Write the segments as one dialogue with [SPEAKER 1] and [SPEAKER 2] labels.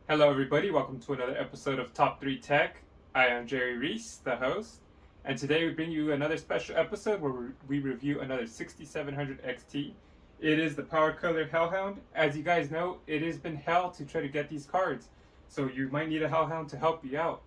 [SPEAKER 1] Hello everybody, welcome to another episode of Top3Tech. I am Jerry Reese, the host, and today we bring you another special episode where we review another 6700 XT. It is the Power Color Hellhound. As you guys know, it has been hell to try to get these cards, so you might need a Hellhound to help you out.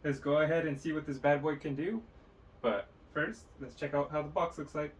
[SPEAKER 1] Let's go ahead and see what this bad boy can do, but first, let's check out how the box looks like.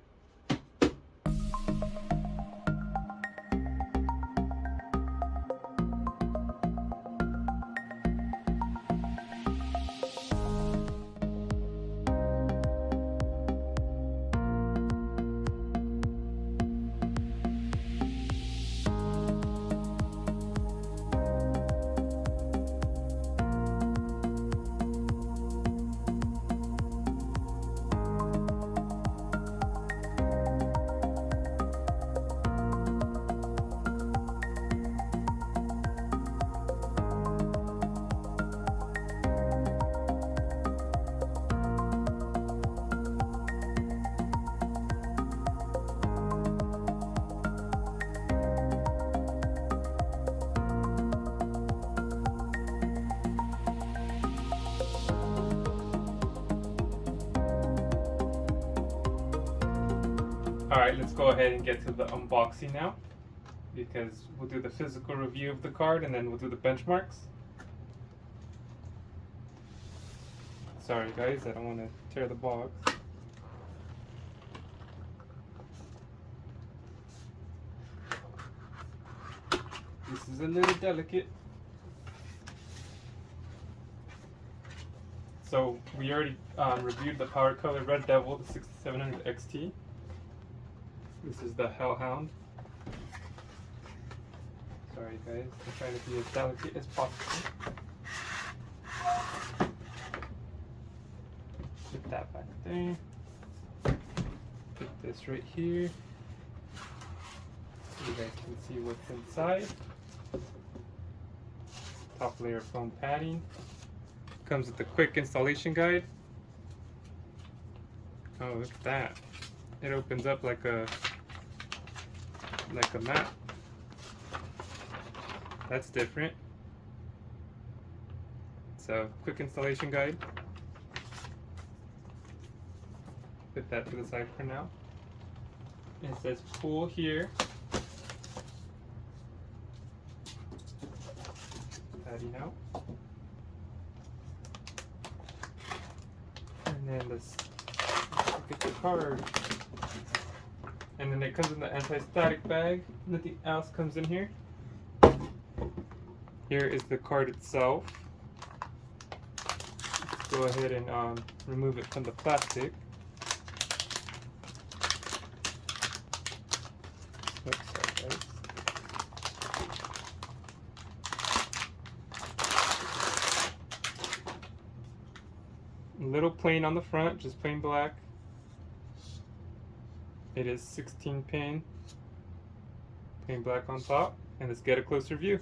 [SPEAKER 1] Alright, let's go ahead and get to the unboxing now, because we'll do the physical review of the card and then we'll do the benchmarks. Sorry guys, I don't want to tear the box. This is a little delicate. So we already reviewed the Power Color Red Devil, the 6700 XT. This is the Hellhound. Sorry guys, I'm trying to be as delicate as possible. Put that back there. Put this right here, so you guys can see what's inside. Top layer foam padding. Comes with a quick installation guide. Oh, look at that. It opens up like a map. That's different. So, quick installation guide. Put that to the side for now. It says pull here. Padding out. And then let's look at the card. And then it comes in the anti-static bag. Nothing else comes in here. Here is the card itself. Let's go ahead and remove it from the plastic. Oops, sorry guys. A little plain on the front, just plain black. It is 16 pin, plain black on top, and let's get a closer view.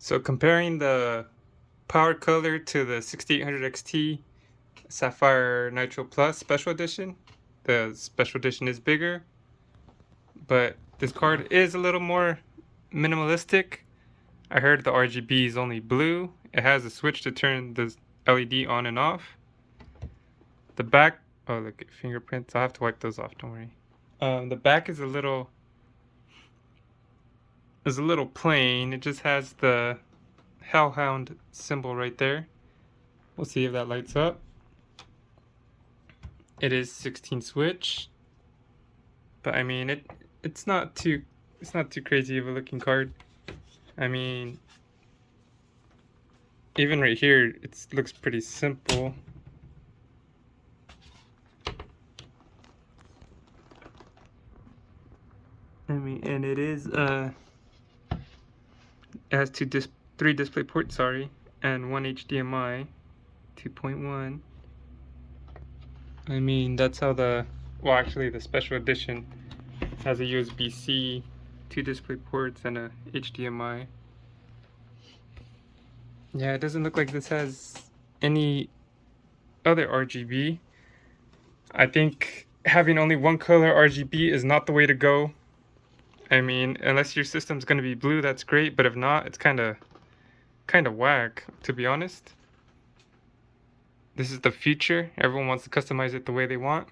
[SPEAKER 1] So comparing the Power Color to the 6800 XT Sapphire Nitro Plus Special Edition, the Special Edition is bigger, but this card is a little more minimalistic. I heard the RGB is only blue. It has a switch to turn the LED on and off. The back, oh look at fingerprints. I'll have to wipe those off, don't worry. The back is a little plain. It just has the Hellhound symbol right there. We'll see if that lights up. It is 16 switch, but I mean it's not too crazy of a looking card. I mean, even right here it looks pretty simple. I mean, and it is it has three display ports, and one HDMI 2.1. I mean, that's how the special edition has a USB-C, 2 display ports, and a HDMI. Yeah, it doesn't look like this has any other RGB. I think having only one color RGB is not the way to go. I mean, unless your system's gonna be blue, that's great, but if not, it's kind of whack, to be honest. This is the future. Everyone wants to customize it the way they want.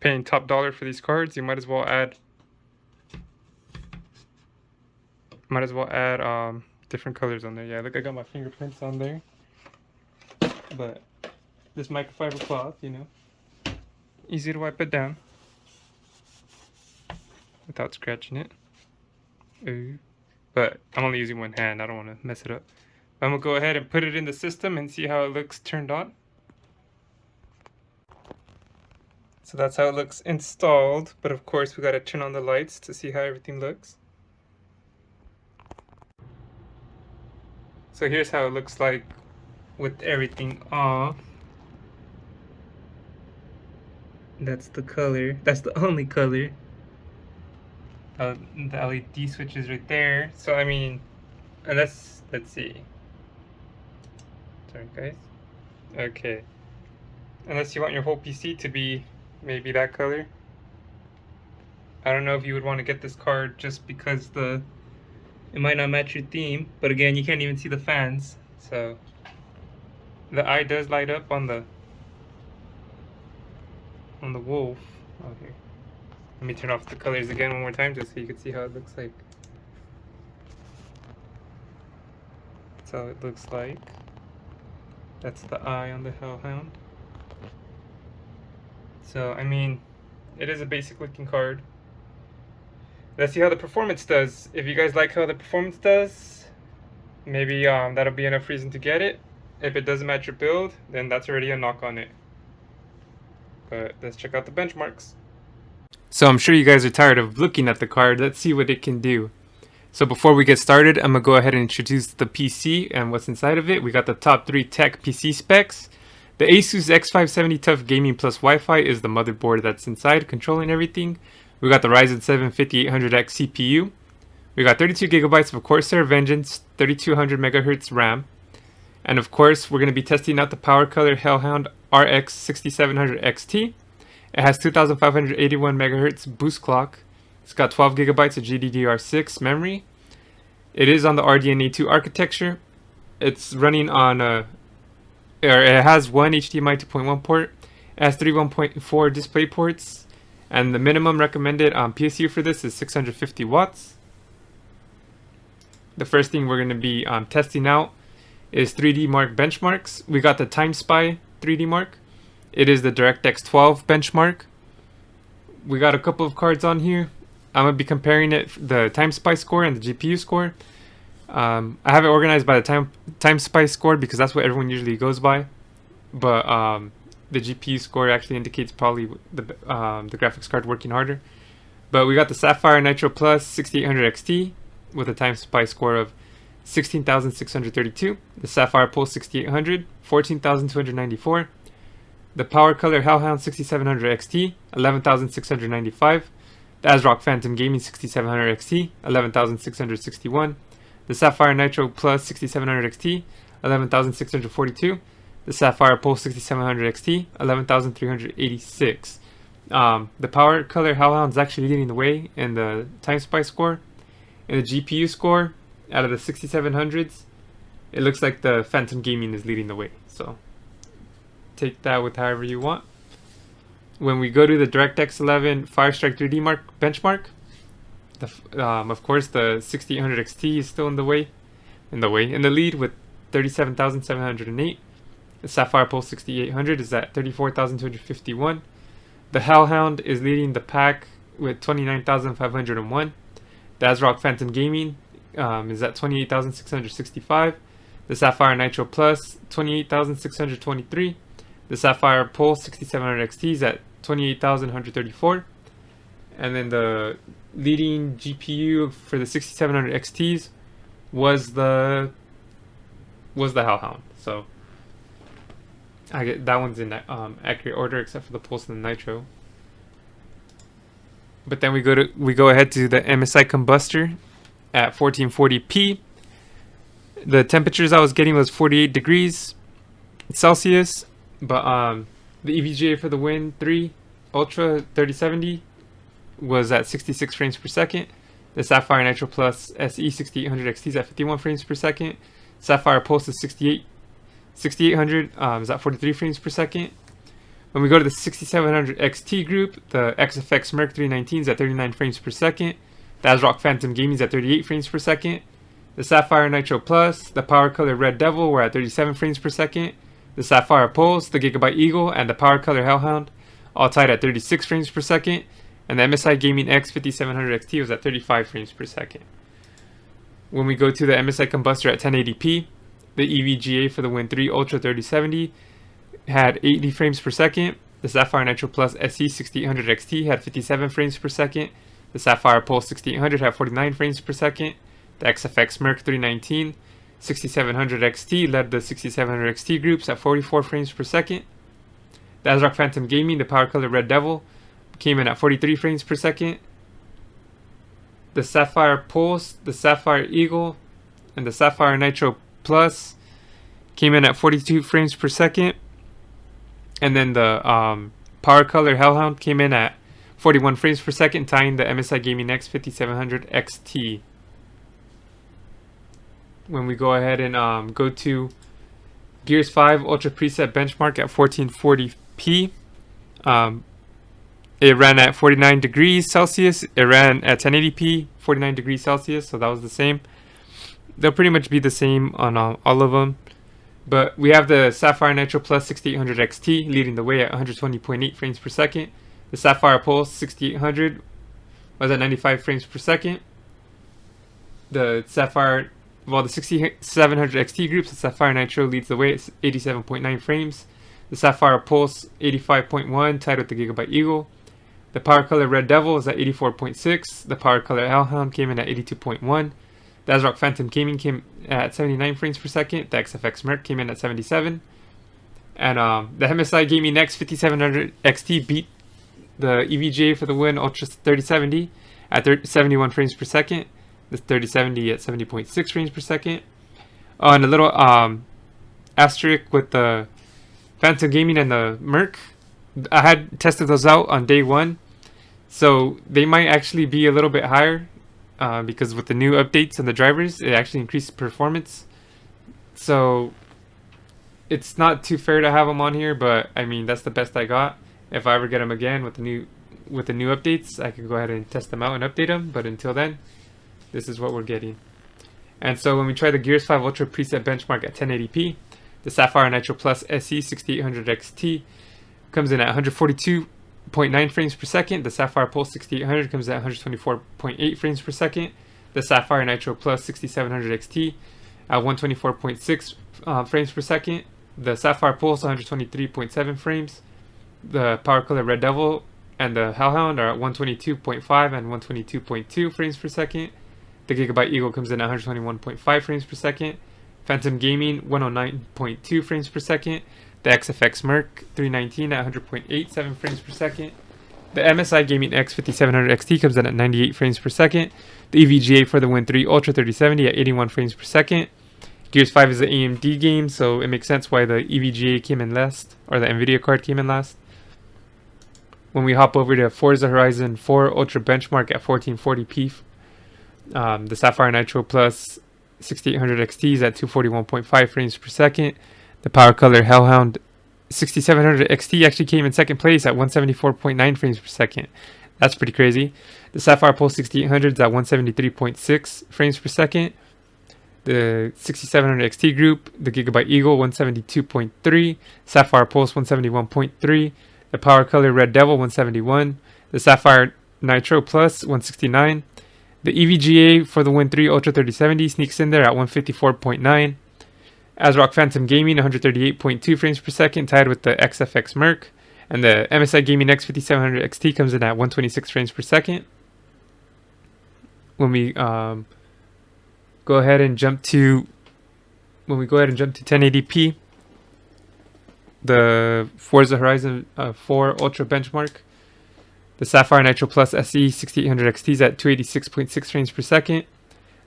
[SPEAKER 1] Paying top dollar for these cards, you might as well add different colors on there. Yeah, look, I got my fingerprints on there. But this microfiber cloth, you know, easy to wipe it down without scratching it. Ooh. But I'm only using one hand. I don't want to mess it up. I'm gonna go ahead and put it in the system and see how it looks turned on. So that's how it looks installed, but of course we gotta turn on the lights to see how everything looks. So here's how it looks like with everything off. That's the color. That's the only color. The LED switch is right there. So I mean, let's see. Sorry guys. Okay. Unless you want your whole PC to be maybe that color. I don't know if you would want to get this card just because it might not match your theme, but again, you can't even see the fans. So the eye does light up on the wolf. Oh, here. Let me turn off the colors again one more time just so you can see how it looks like. That's how it looks like. That's the eye on the Hellhound. So, I mean, it is a basic looking card. Let's see how the performance does. If you guys like how the performance does, maybe that'll be enough reason to get it. If it doesn't match your build, then that's already a knock on it. But let's check out the benchmarks. So I'm sure you guys are tired of looking at the card. Let's see what it can do. So before we get started, I'm going to go ahead and introduce the PC and what's inside of it. We got the Top3Tech PC specs. The Asus X570 Tough Gaming Plus Wi-Fi is the motherboard that's inside, controlling everything. We got the Ryzen 7 5800X CPU. We got 32 gigabytes of Corsair Vengeance, 3200 megahertz RAM. And of course, we're going to be testing out the Power Color Hellhound RX 6700 XT. It has 2581 megahertz boost clock. It's got 12 gigabytes of GDDR6 memory. It is on the RDNA2 architecture. It's running on it has one HDMI 2.1 port. It has 3 1.4 display ports. And the minimum recommended PSU for this is 650 watts. The first thing we're going to be testing out is 3D Mark benchmarks. We got the TimeSpy 3D Mark. It is the DirectX 12 benchmark. We got a couple of cards on here. I'm going to be comparing the TimeSpy score and the GPU score. I have it organized by the TimeSpy score because that's what everyone usually goes by. But the GPU score actually indicates probably the graphics card working harder. But we got the Sapphire Nitro Plus 6800 XT with a TimeSpy score of 16,632. The Sapphire Pulse 6800, 14,294. The Power Color Hellhound 6700 XT, 11,695. The ASRock Phantom Gaming 6700 XT, 11,661. The Sapphire Nitro Plus 6700 XT, 11,642. The Sapphire Pulse 6700 XT, 11,386. The Power Color Hellhound is actually leading the way in the TimeSpy score. In the GPU score, out of the 6700s, it looks like the Phantom Gaming is leading the way. So take that with however you want. When we go to the DirectX 11 Firestrike 3D benchmark, of course the 6800 XT is still in the lead with 37,708. The Sapphire Pulse 6800 is at 34,251. The Hellhound is leading the pack with 29,501. The ASRock Phantom Gaming is at 28,665. The Sapphire Nitro Plus 28,623. The Sapphire Pulse 6700 XT is at 28,134. And then the leading GPU for the 6700 XTs was the Hellhound. So I get that one's in accurate order except for the Pulse and the Nitro. But then we go ahead to the MSI Kombustor at 1440p. The temperatures I was getting was 48 degrees Celsius, but the EVGA for the Win 3 Ultra 3070 was at 66 frames per second. The Sapphire Nitro Plus SE 6800 XT is at 51 frames per second. Sapphire Pulse is 6800 is at 43 frames per second. When we go to the 6700 XT group, the XFX Merc 319 is at 39 frames per second. The ASRock Phantom Gaming is at 38 frames per second. The Sapphire Nitro Plus, the Power Color Red Devil were at 37 frames per second. The Sapphire Pulse, the Gigabyte Eagle, and the Power Color Hellhound all tied at 36 frames per second. And the MSI Gaming X 5700 XT was at 35 frames per second. When we go to the MSI Kombustor at 1080p, the EVGA for the Win 3 Ultra 3070 had 80 frames per second. The Sapphire Nitro Plus SE 6800 XT had 57 frames per second. The Sapphire Pulse 6800 had 49 frames per second. The XFX Merc 319 6700 XT led the 6700 XT groups at 44 frames per second. The ASRock Phantom Gaming, the Power Color Red Devil, came in at 43 frames per second. The Sapphire Pulse, the Sapphire Eagle, and the Sapphire Nitro Plus came in at 42 frames per second. And then the Power Color Hellhound came in at 41 frames per second, tying the MSI Gaming X 5700 XT. When we go ahead and go to Gears 5 Ultra Preset Benchmark at 1440p, it ran at 49 degrees Celsius. It ran at 1080p, 49 degrees Celsius, so that was the same. They'll pretty much be the same on all of them. But we have the Sapphire Nitro Plus 6800 XT leading the way at 120.8 frames per second. The Sapphire Pulse 6800 was at 95 frames per second. The 6700 XT groups, the Sapphire Nitro leads the way at 87.9 frames. The Sapphire Pulse 85.1 tied with the Gigabyte Eagle. The Power Color Red Devil is at 84.6. The Power Color Hellhound came in at 82.1. The ASRock Phantom Gaming came at 79 frames per second. The XFX Merc came in at 77. And the MSI Gaming X 5700 XT beat the EVGA for the Win Ultra 3070 at 71 frames per second. The 3070 at 70.6 frames per second. And a little asterisk with the Phantom Gaming and the Merc. I had tested those out on day one, so they might actually be a little bit higher because with the new updates and the drivers, it actually increased performance. So it's not too fair to have them on here, but I mean that's the best I got. If I ever get them again with the new updates, I can go ahead and test them out and update them. But until then, this is what we're getting. And so when we try the Gears 5 Ultra Preset Benchmark at 1080p, the Sapphire Nitro Plus SE 6800 XT comes in at 142.9 frames per second. The Sapphire Pulse 6800 comes at 124.8 frames per second. The Sapphire Nitro Plus 6700 XT at 124.6 frames per second. The Sapphire Pulse 123.7 frames. The Power Color Red Devil and the Hellhound are at 122.5 and 122.2 frames per second. The Gigabyte Eagle comes in at 121.5 frames per second. Phantom Gaming 109.2 frames per second. The XFX Merc 319 at 100.87 frames per second. The MSI Gaming X 5700 XT comes in at 98 frames per second. The EVGA for the Win 3 Ultra 3070 at 81 frames per second. Gears 5 is an AMD game, so it makes sense why the EVGA came in last, or the NVIDIA card came in last. When we hop over to Forza Horizon 4 Ultra Benchmark at 1440p, the Sapphire Nitro Plus 6800 XT is at 241.5 frames per second. The Power Color Hellhound 6700 XT actually came in second place at 174.9 frames per second. That's pretty crazy. The Sapphire Pulse 6800 is at 173.6 frames per second. The 6700 XT group, the Gigabyte Eagle 172.3, Sapphire Pulse 171.3, the Power Color Red Devil 171, the Sapphire Nitro Plus 169. The EVGA for the Win 3 Ultra 3070 sneaks in there at 154.9. ASRock Phantom Gaming 138.2 frames per second, tied with the XFX Merc. And the MSI Gaming X 5700 XT comes in at 126 frames per second. When we go ahead and jump to 1080p, the Forza Horizon 4 Ultra Benchmark, the Sapphire Nitro Plus SE 6800 XT is at 286.6 frames per second.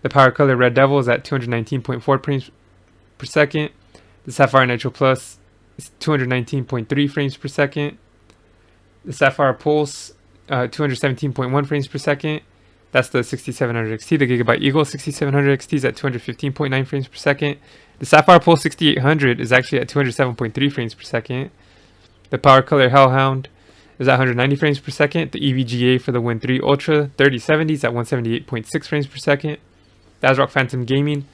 [SPEAKER 1] The Power Color Red Devil is at 219.4 frames per second. The Sapphire Nitro Plus is 219.3 frames per second. The Sapphire Pulse 217.1 frames per second. That's the 6700 XT. The Gigabyte Eagle 6700 XT is at 215.9 frames per second. The Sapphire Pulse 6800 is actually at 207.3 frames per second. The Power Color Hellhound is at 190 frames per second. The EVGA for the Win 3 Ultra 3070 is at 178.6 frames per second. The ASRock Phantom Gaming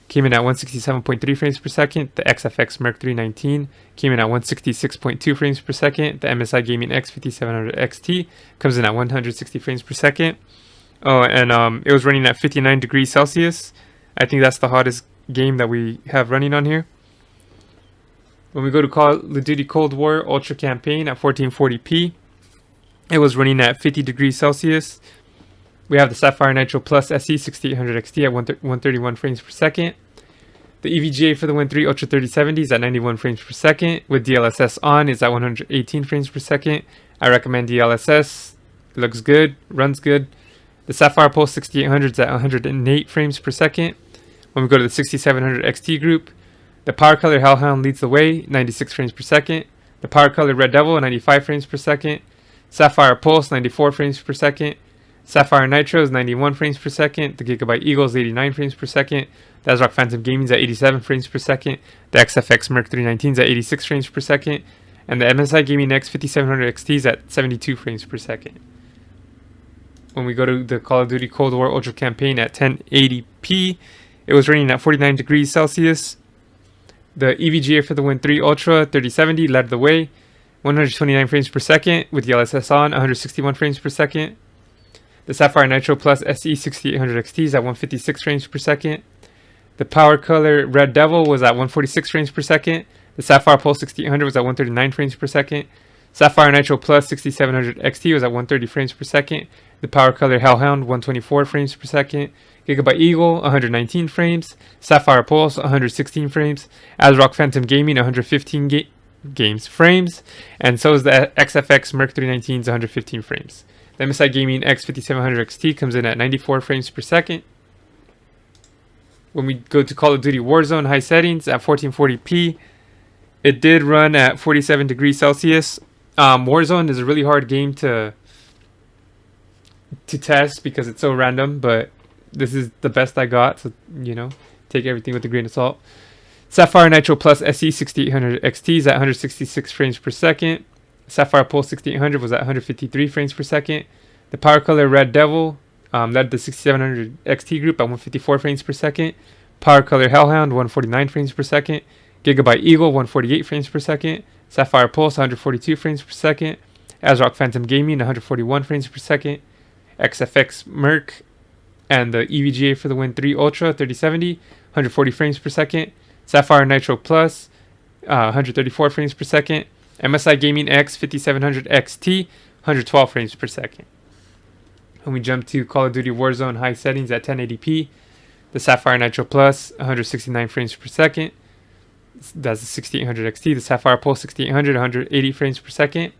[SPEAKER 1] came in at 167.3 frames per second. The XFX Merc 319 came in at 166.2 frames per second. The MSI Gaming X 5700 XT comes in at 160 frames per second. Oh, and it was running at 59 degrees Celsius. I think that's the hottest game that we have running on here. When we go to Call of Duty Cold War Ultra Campaign at 1440p, it was running at 50 degrees Celsius. We have the Sapphire Nitro Plus SE 6800 XT at 131 frames per second. The EVGA for the Win 3 Ultra 3070 is at 91 frames per second. With DLSS on, is at 118 frames per second. I recommend DLSS. It looks good, runs good. The Sapphire Pulse 6800 is at 108 frames per second. When we go to the 6700 XT group, the Power Color Hellhound leads the way, 96 frames per second. The Power Color Red Devil, 95 frames per second. Sapphire Pulse, 94 frames per second. Sapphire Nitro is 91 frames per second. The Gigabyte Eagle is 89 frames per second. The ASRock Phantom Gaming is at 87 frames per second. The XFX Merc 319 is at 86 frames per second. And the MSI Gaming X 5700 XT is at 72 frames per second. When we go to the Call of Duty Cold War Ultra Campaign at 1080p, it was running at 49 degrees Celsius. The EVGA for the Win 3 Ultra 3070 led the way, 129 frames per second with DLSS on, 161 frames per second. The Sapphire Nitro Plus SE 6800 XT is at 156 frames per second. The Power Color Red Devil was at 146 frames per second. The Sapphire Pulse 6800 was at 139 frames per second. Sapphire Nitro Plus 6700 XT was at 130 frames per second. The Power Color Hellhound 124 frames per second. Gigabyte Eagle 119 frames. Sapphire Pulse 116 frames. ASRock Phantom Gaming 115 frames. And so is the XFX Merc 319's 115 frames. The MSI Gaming X 5700 XT comes in at 94 frames per second. When we go to Call of Duty Warzone high settings at 1440p, it did run at 47 degrees Celsius. Warzone is a really hard game to test because it's so random, but this is the best I got, so take everything with a grain of salt. Sapphire Nitro Plus SE 6800 XT is at 166 frames per second. Sapphire Pulse 6800 was at 153 frames per second. The Power Color Red Devil led the 6700 XT group at 154 frames per second. Power Color Hellhound 149 frames per second. Gigabyte Eagle 148 frames per second. Sapphire Pulse 142 frames per second. ASRock Phantom Gaming 141 frames per second. XFX Merc and the EVGA for the Win 3 Ultra 3070 140 frames per second. Sapphire Nitro Plus 134 frames per second. MSI Gaming X 5700 XT 112 frames per second. When we jump to Call of Duty Warzone high settings at 1080p, the Sapphire Nitro Plus 169 frames per second. That's the 6800 XT. The Sapphire Pulse 6800 180 frames per second.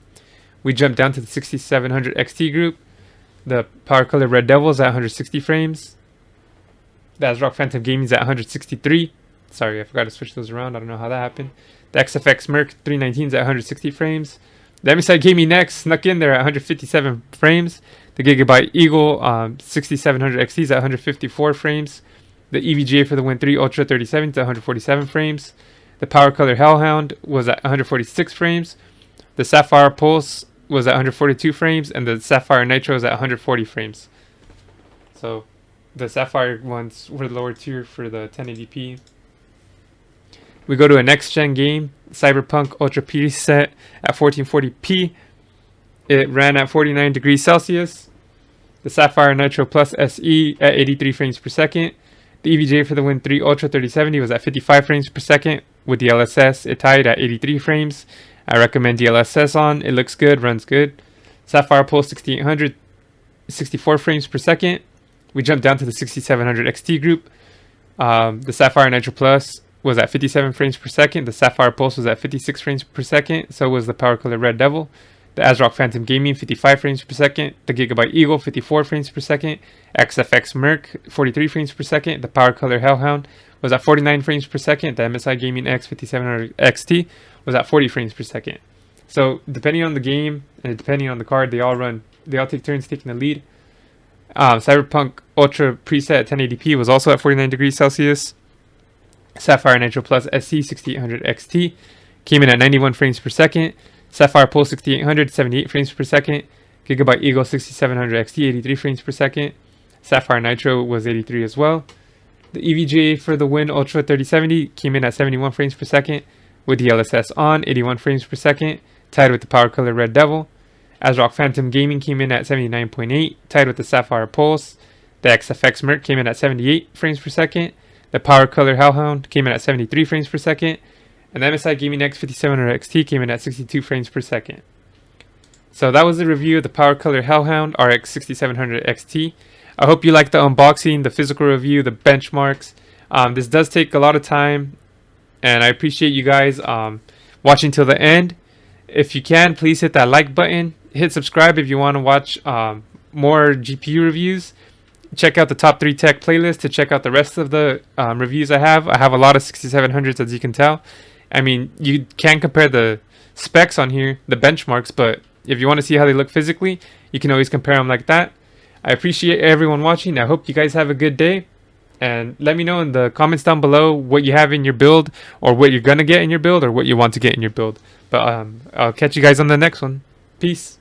[SPEAKER 1] We jump down to the 6700 XT group. The Power Color Red Devil is at 160 frames. The ASRock Phantom Gaming is at 163. Sorry, I forgot to switch those around. I don't know how that happened. The XFX Merc 319 is at 160 frames. The MSI Gaming X snuck in there at 157 frames. The Gigabyte Eagle 6700 XT is at 154 frames. The EVGA for the Win 3 Ultra 3070 to 147 frames. The Power Color Hellhound was at 146 frames. The Sapphire Pulse was at 142 frames, and the Sapphire Nitro was at 140 frames. So the Sapphire ones were the lower tier for the 1080p. We go to a next gen game, Cyberpunk Ultra preset at 1440p. It ran at 49 degrees Celsius. The Sapphire Nitro Plus SE at 83 frames per second. The EVGA for the Win 3 Ultra 3070 was at 55 frames per second. With the DLSS, it tied at 83 frames. I recommend DLSS on. It looks good, runs good. Sapphire Pulse 6800, 64 frames per second. We jumped down to the 6700 XT group. The Sapphire Nitro Plus was at 57 frames per second. The Sapphire Pulse was at 56 frames per second. So was the Power Color Red Devil. The ASRock Phantom Gaming 55 frames per second. The Gigabyte Eagle 54 frames per second. XFX Merc 43 frames per second. The Power Color Hellhound was at 49 frames per second. The MSI Gaming X 5700 XT was at 40 frames per second. So depending on the game and depending on the card, they all take turns taking the lead. Cyberpunk Ultra preset at 1080p was also at 49 degrees Celsius. Sapphire Nitro Plus SC 6800 XT came in at 91 frames per second. Sapphire Pulse 6800 78 frames per second. Gigabyte Eagle 6700 XT 83 frames per second. Sapphire Nitro was 83 as well. The EVGA for the Win Ultra 3070 came in at 71 frames per second with the DLSS on, 81 frames per second, tied with the Power Color Red Devil. ASRock Phantom Gaming came in at 79.8, tied with the Sapphire Pulse. The XFX Merc came in at 78 frames per second. The Power Color Hellhound came in at 73 frames per second. And the MSI Gaming X 5700 XT came in at 62 frames per second. So that was the review of the Power Color Hellhound RX 6700 XT. I hope you liked the unboxing, the physical review, the benchmarks. This does take a lot of time, and I appreciate you guys watching till the end. If you can, please hit that like button. Hit subscribe if you want to watch more GPU reviews. Check out the Top3Tech playlist to check out the rest of the reviews I have. I have a lot of 6700s, as you can tell. I mean, you can compare the specs on here, the benchmarks, but if you want to see how they look physically, you can always compare them like that. I appreciate everyone watching. I hope you guys have a good day. And let me know in the comments down below what you have in your build, or what you're going to get in your build, or what you want to get in your build. But I'll catch you guys on the next one. Peace.